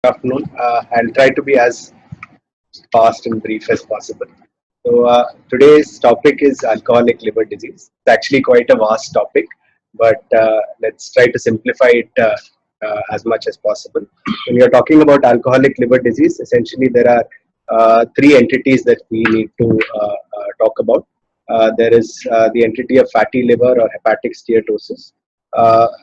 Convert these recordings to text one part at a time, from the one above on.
Afternoon. I'll try to be as fast and brief as possible. Today's topic is alcoholic liver disease. It's actually quite a vast topic, but let's try to simplify it as much as possible. When you're talking about alcoholic liver disease, essentially there are three entities that we need to talk about. There is the entity of fatty liver or hepatic steatosis.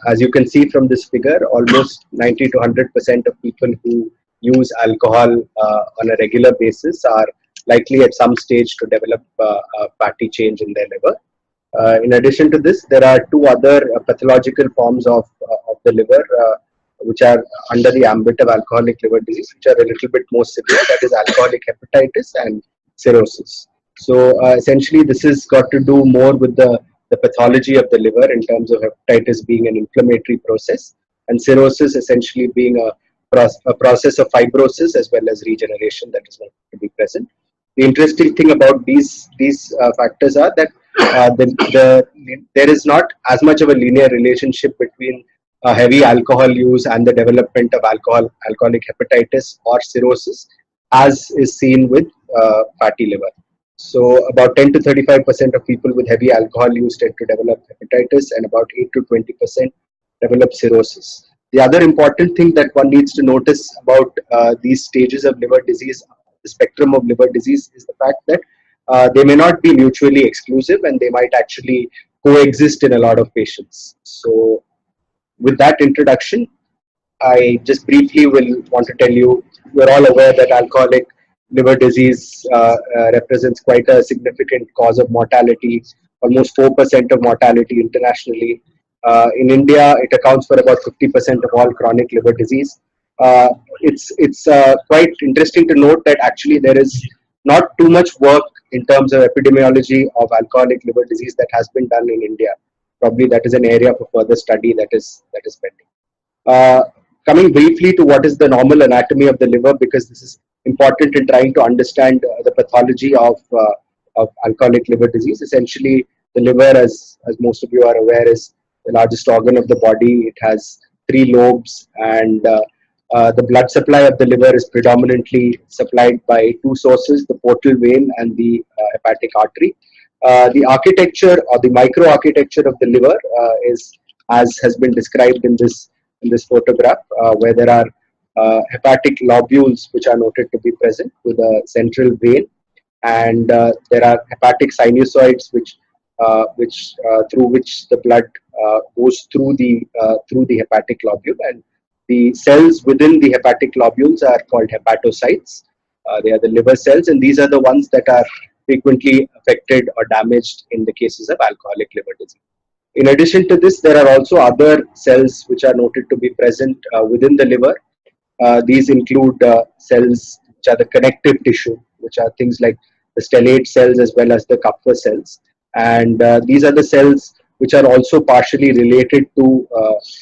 As you can see from this figure, almost 90 to 100% of people who use alcohol on a regular basis are likely at some stage to develop a fatty change in their liver. In addition to this, there are two other pathological forms of the liver which are under the ambit of alcoholic liver disease, which are a little bit more severe, that is alcoholic hepatitis and cirrhosis. So essentially this has got to do more with the pathology of the liver in terms of hepatitis being an inflammatory process and cirrhosis essentially being a process of fibrosis as well as regeneration that is not to be present. The interesting thing about these factors are that there is not as much of a linear relationship between heavy alcohol use and the development of alcoholic hepatitis or cirrhosis as is seen with fatty liver. So about 10 to 35% of people with heavy alcohol use tend to develop hepatitis and about 8 to 20% develop cirrhosis. The other important thing that one needs to notice about these stages of liver disease, the spectrum of liver disease, is the fact that they may not be mutually exclusive and they might actually coexist in a lot of patients. So with that introduction, I just briefly will want to tell you, we're all aware that alcoholic liver disease represents quite a significant cause of mortality, almost 4% of mortality internationally. In India, it accounts for about 50% of all chronic liver disease. It's quite interesting to note that actually there is not too much work in terms of epidemiology of alcoholic liver disease that has been done in India. Probably that is an area for further study that is pending. Coming briefly to what is the normal anatomy of the liver, because this is important in trying to understand the pathology of alcoholic liver disease. Essentially, the liver, as most of you are aware, is the largest organ of the body. It has three lobes, and the blood supply of the liver is predominantly supplied by two sources, the portal vein and the hepatic artery. The architecture or the microarchitecture of the liver is as has been described in this photograph, where there are hepatic lobules which are noted to be present with a central vein, and there are hepatic sinusoids which through which the blood goes through the hepatic lobule, and the cells within the hepatic lobules are called hepatocytes. They are the liver cells, and these are the ones that are frequently affected or damaged in the cases of alcoholic liver disease. In addition to this, there are also other cells which are noted to be present within the liver. These include cells which are the connective tissue, which are things like the stellate cells as well as the Kupffer cells. And these are the cells which are also partially related to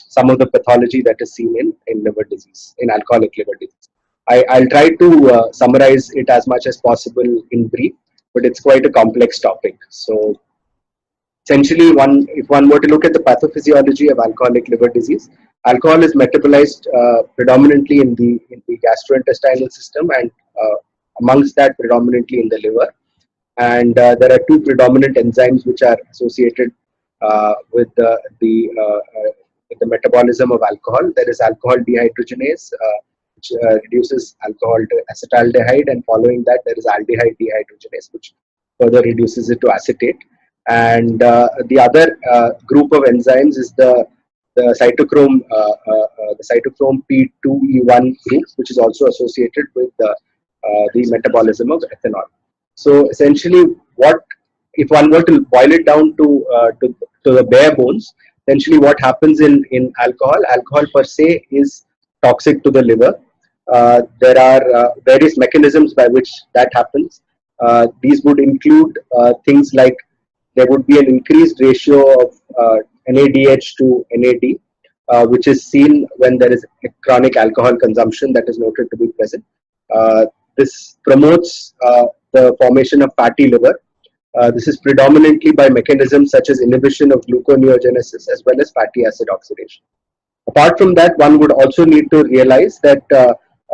some of the pathology that is seen in liver disease, in alcoholic liver disease. I'll try to summarize it as much as possible in brief, but it's quite a complex topic. So essentially, if one were to look at the pathophysiology of alcoholic liver disease, alcohol is metabolized predominantly in the gastrointestinal system, and amongst that predominantly in the liver. And there are two predominant enzymes which are associated with the metabolism of alcohol. There is alcohol dehydrogenase, which reduces alcohol to acetaldehyde, and following that there is aldehyde dehydrogenase, which further reduces it to acetate. And the other group of enzymes is the cytochrome P2E1 group, which is also associated with the metabolism of ethanol. So essentially, if one were to boil it down to the bare bones, essentially what happens in alcohol per se is toxic to the liver. There are various mechanisms by which that happens. These would include things like there would be an increased ratio of NADH to NAD, which is seen when there is chronic alcohol consumption that is noted to be present. This promotes the formation of fatty liver. This is predominantly by mechanisms such as inhibition of gluconeogenesis as well as fatty acid oxidation. Apart from that, one would also need to realize that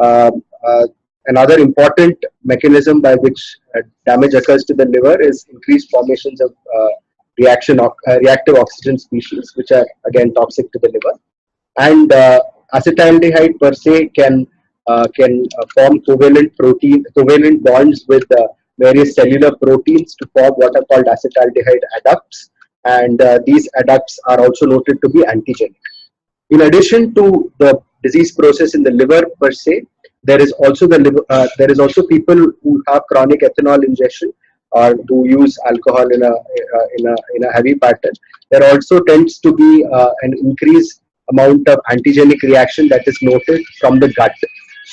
Um, uh, Another important mechanism by which damage occurs to the liver is increased formations of reactive oxygen species, which are again toxic to the liver. And acetaldehyde per se can form covalent bonds with various cellular proteins to form what are called acetaldehyde adducts, and these adducts are also noted to be antigenic. In addition to the disease process in the liver per se, there is also there is also people who have chronic ethanol ingestion or who use alcohol in a heavy pattern. There also tends to be an increased amount of antigenic reaction that is noted from the gut.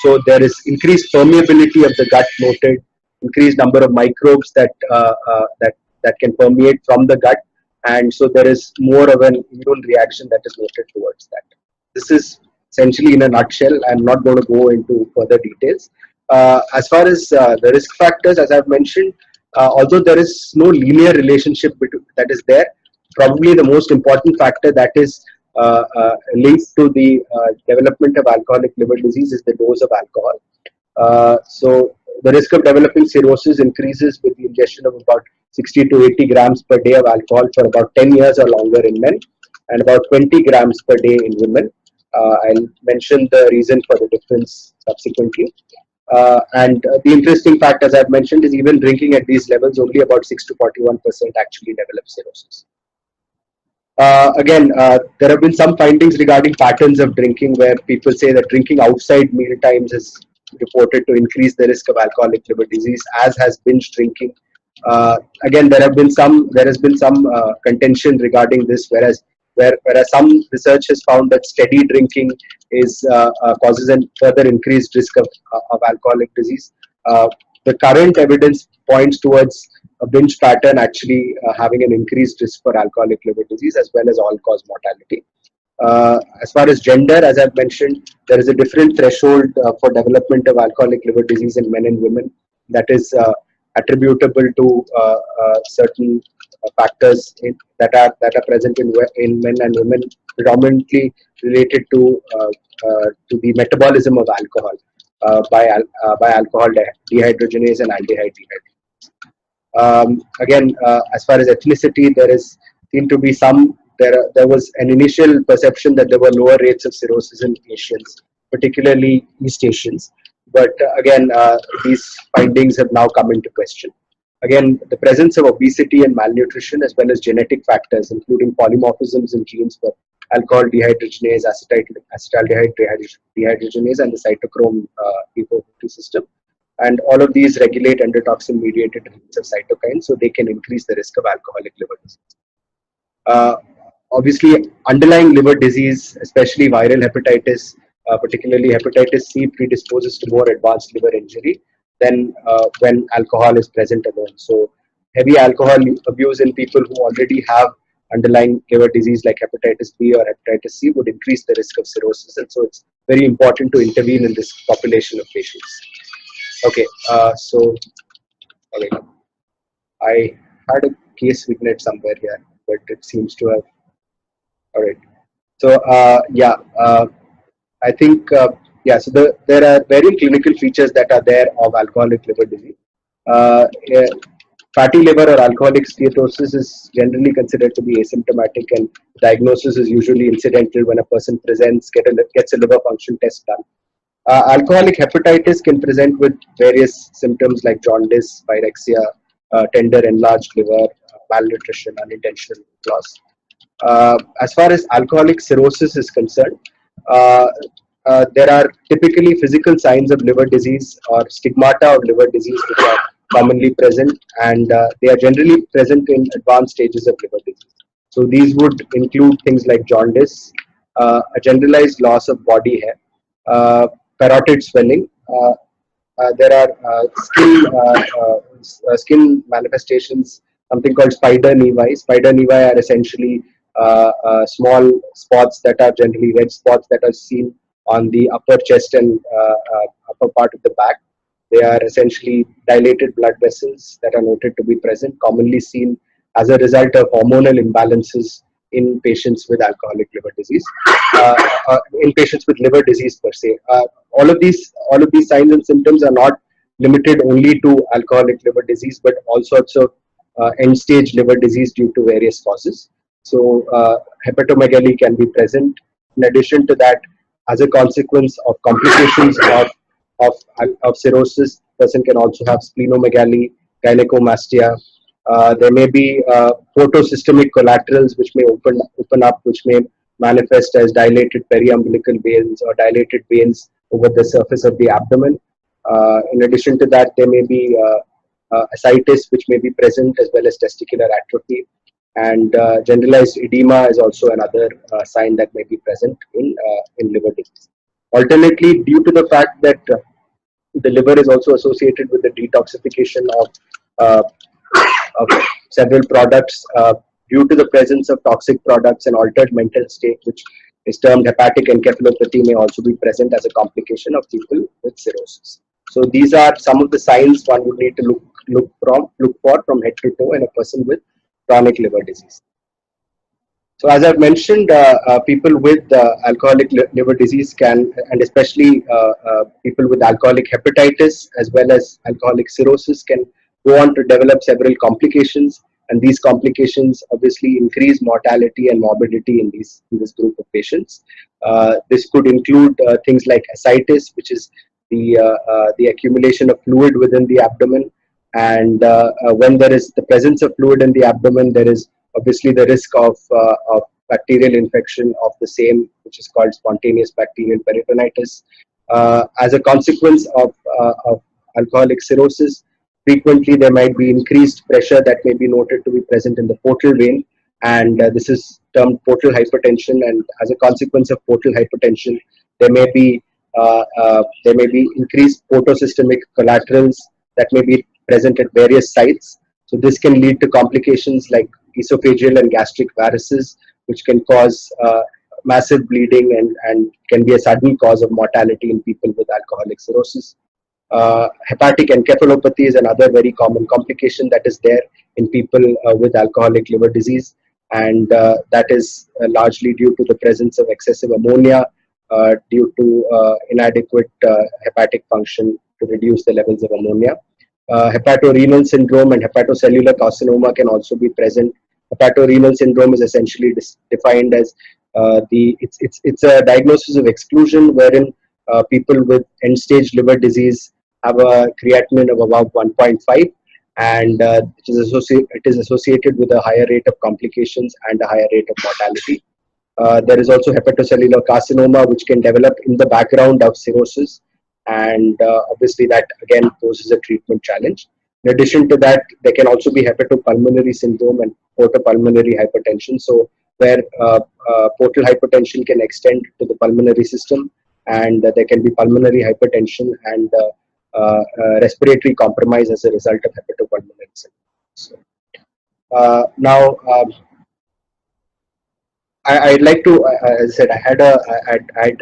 So there is increased permeability of the gut noted, increased number of microbes that can permeate from the gut, and so there is more of an immune reaction that is noted towards that. This is essentially in a nutshell. I'm not going to go into further details. As far as the risk factors, as I've mentioned, although there is no linear relationship that is there, probably the most important factor that is linked to the development of alcoholic liver disease is the dose of alcohol. So the risk of developing cirrhosis increases with the ingestion of about 60 to 80 grams per day of alcohol for about 10 years or longer in men, and about 20 grams per day in women. I'll mention the reason for the difference subsequently. And the interesting fact, as I've mentioned, is even drinking at these levels, only about 6 to 41% actually develop cirrhosis. Again, there have been some findings regarding patterns of drinking where people say that drinking outside meal times is reported to increase the risk of alcoholic liver disease, as has binge drinking. Again, there has been some contention regarding this, whereas some research has found that steady drinking causes a further increased risk of alcoholic disease. The current evidence points towards a binge pattern actually having an increased risk for alcoholic liver disease as well as all-cause mortality. As far as gender, as I've mentioned, there is a different threshold for development of alcoholic liver disease in men and women that is attributable to certain factors that are present in men and women, predominantly related to the metabolism of alcohol by alcohol dehydrogenase and aldehyde dehydrogenase. Again, as far as ethnicity, there was an initial perception that there were lower rates of cirrhosis in Asians, particularly East Asians. But again, these findings have now come into question. Again, the presence of obesity and malnutrition, as well as genetic factors, including polymorphisms in genes for alcohol dehydrogenase, acetaldehyde dehydrogenase, and the cytochrome P450 system. And all of these regulate endotoxin-mediated release of cytokines, so they can increase the risk of alcoholic liver disease. Obviously, underlying liver disease, especially viral hepatitis, particularly hepatitis C, predisposes to more advanced liver injury than when alcohol is present alone. So heavy alcohol abuse in people who already have underlying liver disease like hepatitis B or hepatitis C would increase the risk of cirrhosis, and so it's very important to intervene in this population of patients. Okay, okay. I had a case vignette somewhere here, but it seems to have. All right. So I think so there are various clinical features that are there of alcoholic liver disease. Fatty liver or alcoholic steatosis is generally considered to be asymptomatic, and diagnosis is usually incidental when a person presents, gets a liver function test done. Alcoholic hepatitis can present with various symptoms like jaundice, pyrexia, tender enlarged liver, malnutrition, unintentional loss. As far as alcoholic cirrhosis is concerned, there are typically physical signs of liver disease or stigmata of liver disease which are commonly present, and they are generally present in advanced stages of liver disease. So these would include things like jaundice, a generalized loss of body hair, carotid swelling. There are skin manifestations, something called spider nevi. Spider nevi are essentially small spots that are generally red spots that are seen on the upper chest and upper part of the back. They are essentially dilated blood vessels that are noted to be present, commonly seen as a result of hormonal imbalances in patients with alcoholic liver disease, in patients with liver disease per se. All of these signs and symptoms are not limited only to alcoholic liver disease, but all sorts of end-stage liver disease due to various causes. So hepatomegaly can be present. In addition to that, as a consequence of complications of cirrhosis, person can also have splenomegaly, gynecomastia. There may be photosystemic collaterals which may open up, which may manifest as dilated periumbilical veins or dilated veins over the surface of the abdomen. In addition to that, there may be ascites which may be present, as well as testicular atrophy, and generalized edema is also another sign that may be present in liver disease. Alternately, due to the fact that the liver is also associated with the detoxification uh, of several products, due to the presence of toxic products and altered mental state, which is termed hepatic encephalopathy, may also be present as a complication of people with cirrhosis. So these are some of the signs one would need to look for from head to toe in a person with chronic liver disease. So as I've mentioned, people with alcoholic liver disease can, and especially people with alcoholic hepatitis as well as alcoholic cirrhosis, can go on to develop several complications, and these complications obviously increase mortality and morbidity in this group of patients. This could include things like ascites, which is the accumulation of fluid within the abdomen, and when there is the presence of fluid in the abdomen, there is obviously the risk of bacterial infection of the same, which is called spontaneous bacterial peritonitis. As a consequence of alcoholic cirrhosis, frequently there might be increased pressure that may be noted to be present in the portal vein, and this is termed portal hypertension. And as a consequence of portal hypertension, there may be increased photosystemic collaterals that may be present at various sites. So this can lead to complications like esophageal and gastric varices, which can cause massive bleeding and can be a sudden cause of mortality in people with alcoholic cirrhosis. Hepatic encephalopathy is another very common complication that is there in people with alcoholic liver disease, and that is largely due to the presence of excessive ammonia due to inadequate hepatic function to reduce the levels of ammonia. Hepatorenal syndrome and hepatocellular carcinoma can also be present. Hepatorenal syndrome is essentially defined as it's a diagnosis of exclusion wherein people with end-stage liver disease have a creatinine of about 1.5, and it is associated with a higher rate of complications and a higher rate of mortality. There is also hepatocellular carcinoma, which can develop in the background of cirrhosis, and obviously that again poses a treatment challenge. In addition to that, there can also be hepatopulmonary syndrome and portopulmonary hypertension, so where portal hypertension can extend to the pulmonary system, and there can be pulmonary hypertension and respiratory compromise as a result of hepatopulmonary syndrome. So, now, I'd like to, as I said, I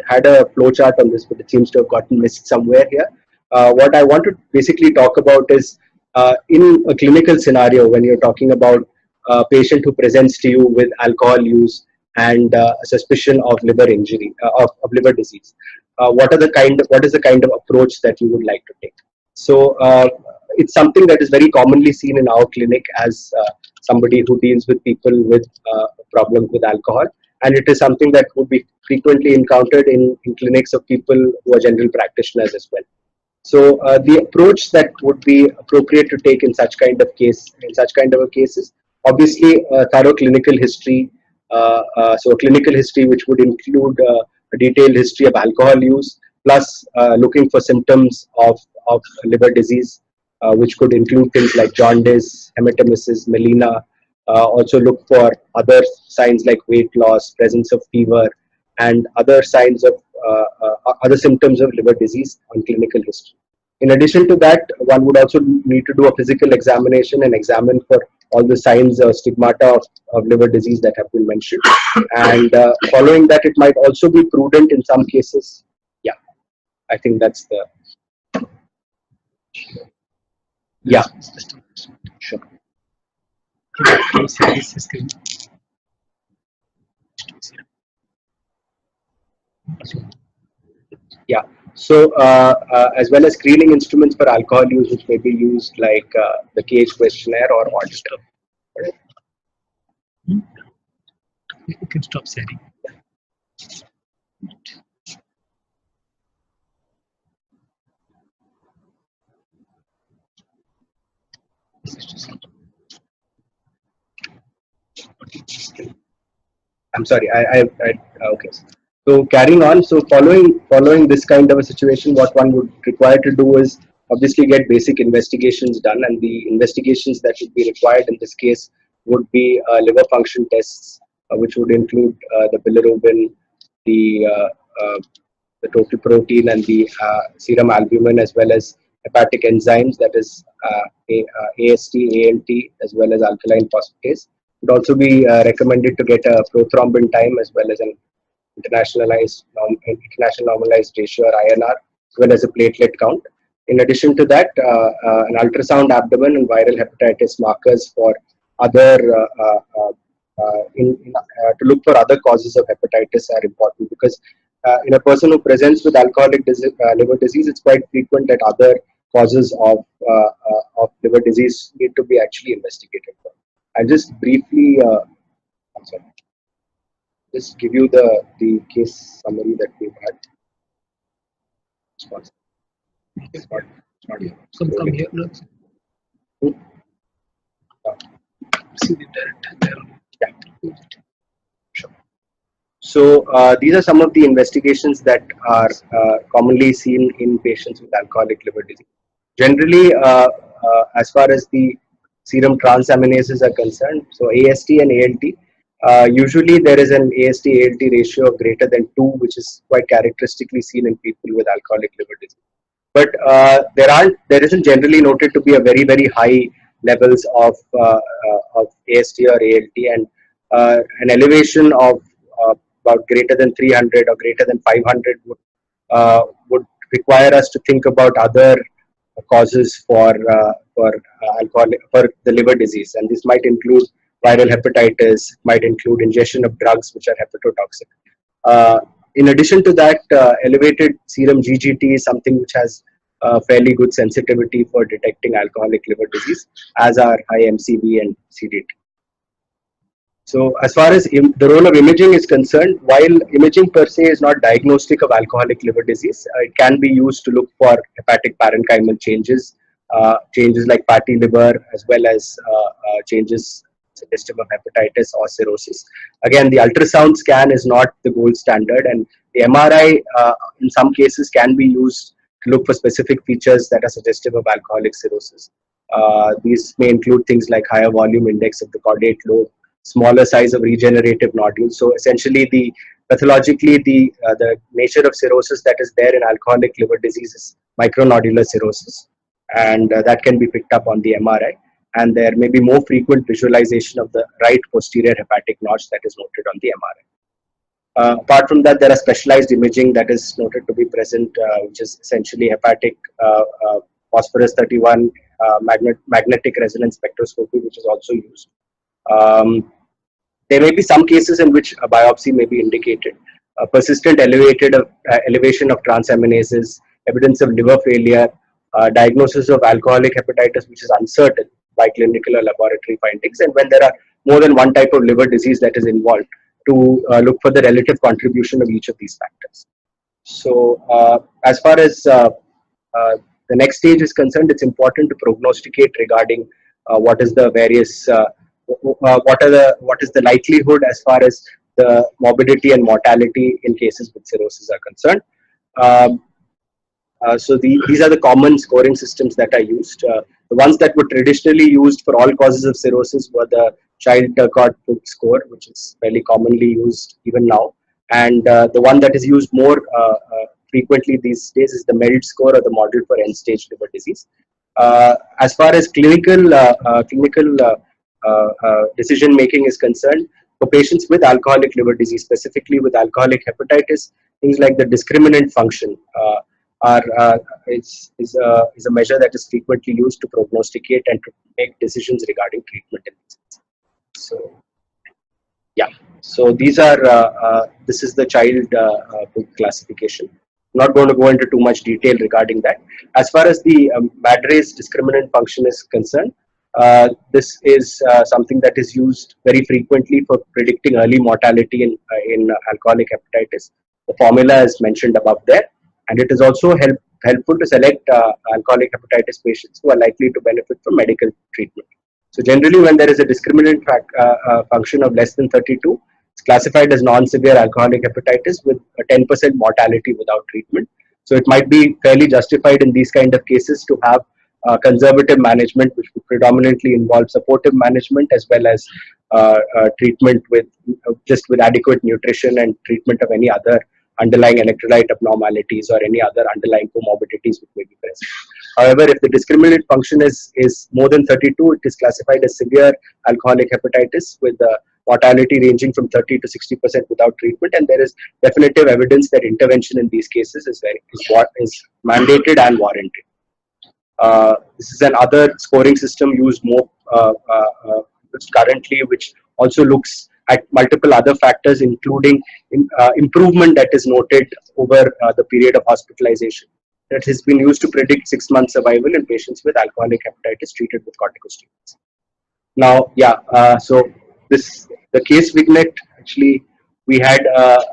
had a flow chart on this, but it seems to have gotten missed somewhere here. What I want to basically talk about is in a clinical scenario, when you're talking about a patient who presents to you with alcohol use and a suspicion of liver injury, of liver disease, what is the kind of approach that you would like to take? So it's something that is very commonly seen in our clinic as somebody who deals with people with problems with alcohol, and it is something that would be frequently encountered in clinics of people who are general practitioners as well. So the approach that would be appropriate to take in such kind of cases, obviously a thorough clinical history. So a clinical history which would include a detailed history of alcohol use, plus looking for symptoms of liver disease, which could include things like jaundice, hematemesis, melena. Also look for other signs like weight loss, presence of fever, and other signs of other symptoms of liver disease on clinical history. In addition to that, one would also need to do a physical examination and examine for all the signs or stigmata of liver disease that have been mentioned. And following that, it might also be prudent in some cases. Yeah, I think that's the. Yeah, sure. Yeah. So as well as screening instruments for alcohol use, which may be used like the cage questionnaire or auditor. You can stop sharing. I'm sorry. Okay. So carrying on. So following this kind of a situation, what one would require to do is obviously get basic investigations done, and the investigations that would be required in this case would be liver function tests, which would include the bilirubin, the uh, uh, the total protein, and the serum albumin, as well as hepatic enzymes, that is AST, ALT, as well as alkaline phosphatase. It would also be recommended to get a prothrombin time as well as an international normalized ratio, or INR, as well as a platelet count. In addition to that, an ultrasound abdomen and viral hepatitis markers for other to look for other causes of hepatitis are important, because in a person who presents with alcoholic liver disease, it's quite frequent that other causes of liver disease need to be actually investigated for. I'll just briefly I'm sorry, just give you the case summary that we've had. It's not Come here. Look. See the direct there. Yeah. Sure. So these are some of the investigations that are commonly seen in patients with alcoholic liver disease. Generally, as far as the serum transaminases are concerned, so AST and ALT, usually there is an AST-ALT ratio of greater than 2, which is quite characteristically seen in people with alcoholic liver disease. But there isn't generally noted to be a very high levels of AST or ALT, and an elevation of about greater than 300 or greater than 500 would require us to think about other causes for alcohol, for the liver disease, and this might include viral hepatitis, might include ingestion of drugs which are hepatotoxic. In addition to that, elevated serum GGT is something which has fairly good sensitivity for detecting alcoholic liver disease, as are high MCV and CDT. So as far as the role of imaging is concerned, while imaging per se is not diagnostic of alcoholic liver disease, it can be used to look for hepatic parenchymal changes, changes like fatty liver, as well as changes suggestive of hepatitis or cirrhosis. Again, the ultrasound scan is not the gold standard, and the MRI in some cases can be used to look for specific features that are suggestive of alcoholic cirrhosis. These may include things like higher volume index of the caudate lobe, smaller size of regenerative nodules. So essentially, the pathologically the nature of cirrhosis that is there in alcoholic liver disease is micronodular cirrhosis, and that can be picked up on the MRI. And there may be more frequent visualization of the right posterior hepatic notch that is noted on the MRI. Apart from that, there are specialized imaging that is noted to be present, which is essentially hepatic phosphorus 31 magnetic resonance spectroscopy, which is also used. There may be some cases in which a biopsy may be indicated. Persistent elevation of transaminases, evidence of liver failure, diagnosis of alcoholic hepatitis, which is uncertain by clinical or laboratory findings, and when there are more than one type of liver disease that is involved, to look for the relative contribution of each of these factors. So as far as the next stage is concerned, it's important to prognosticate regarding what is the various what is the likelihood as far as the morbidity and mortality in cases with cirrhosis are concerned. So these are the common scoring systems that are used. The ones that were traditionally used for all causes of cirrhosis were the Child-Turcotte score, which is fairly commonly used even now. And the one that is used more frequently these days is the MELD score, or the Model for End-Stage Liver Disease. As far as clinical decision making is concerned, for patients with alcoholic liver disease, specifically with alcoholic hepatitis, things like the discriminant function is a measure that is frequently used to prognosticate and to make decisions regarding treatment in this. So Yeah. So these are this is the child book classification. I'm not going to go into too much detail regarding that. As far as the MADRS discriminant function is concerned, this is something that is used very frequently for predicting early mortality in alcoholic hepatitis. The formula is mentioned above there, and it is also helpful to select alcoholic hepatitis patients who are likely to benefit from medical treatment. So generally, when there is a discriminant function of less than 32, it's classified as non-severe alcoholic hepatitis with a 10% mortality without treatment. So it might be fairly justified in these kind of cases to have conservative management, which would predominantly involve supportive management as well as treatment with just with adequate nutrition and treatment of any other underlying electrolyte abnormalities or any other underlying comorbidities which may be present. However, if the discriminant function is more than 32, it is classified as severe alcoholic hepatitis with mortality ranging from 30 to 60% without treatment, and there is definitive evidence that intervention in these cases is what is mandated and warranted. This is another scoring system used more currently, which also looks at multiple other factors, including improvement that is noted over the period of hospitalization. That has been used to predict 6-month survival in patients with alcoholic hepatitis treated with corticosteroids. Now, so the case vignette, actually, we had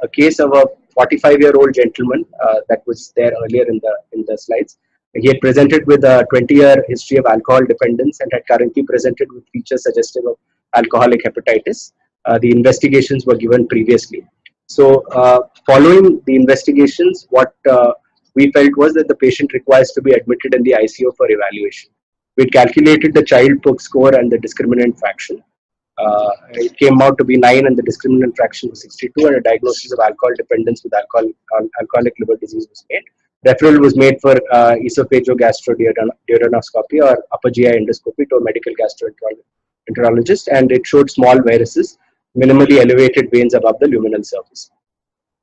a case of a 45-year-old gentleman that was there earlier in the slides. He had presented with a 20-year history of alcohol dependence and had currently presented with features suggestive of alcoholic hepatitis. The investigations were given previously. So following the investigations, what we felt was that the patient requires to be admitted in the ICU for evaluation. We calculated the child book score and the discriminant fraction. It came out to be 9 and the discriminant fraction was 62, and a diagnosis of alcohol dependence with alcoholic liver disease was made. Referral was made for esophagogastroduodenoscopy or upper GI endoscopy to a medical gastroenterologist, and it showed small varices, minimally elevated veins above the luminal surface.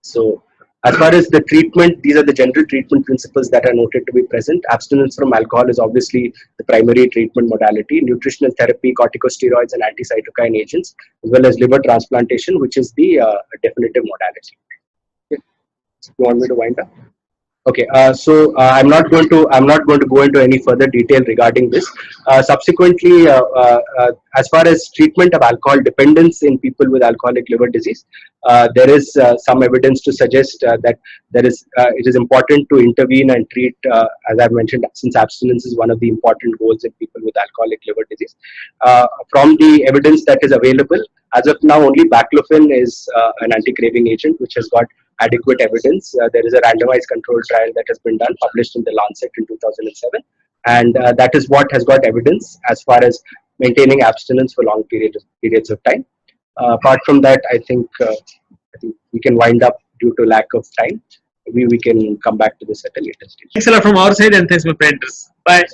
So as far as the treatment, these are the general treatment principles that are noted to be present. Abstinence from alcohol is obviously the primary treatment modality. Nutritional therapy, corticosteroids and anti-cytokine agents, as well as liver transplantation, which is the definitive modality. Okay. You want me to wind up? Okay, so I'm not going to go into any further detail regarding this. Subsequently, as far as treatment of alcohol dependence in people with alcoholic liver disease, there is some evidence to suggest that it is important to intervene and treat, as I've mentioned, since abstinence is one of the important goals in people with alcoholic liver disease. From the evidence that is available, as of now, only baclofen is an anti-craving agent which has got adequate evidence. There is a randomized controlled trial that has been done, published in the Lancet in 2007, and that is what has got evidence as far as maintaining abstinence for long periods of time. Apart from that, I think we can wind up due to lack of time. Maybe we can come back to this at a later stage. Thanks a lot from our side, and thanks my friends. Bye.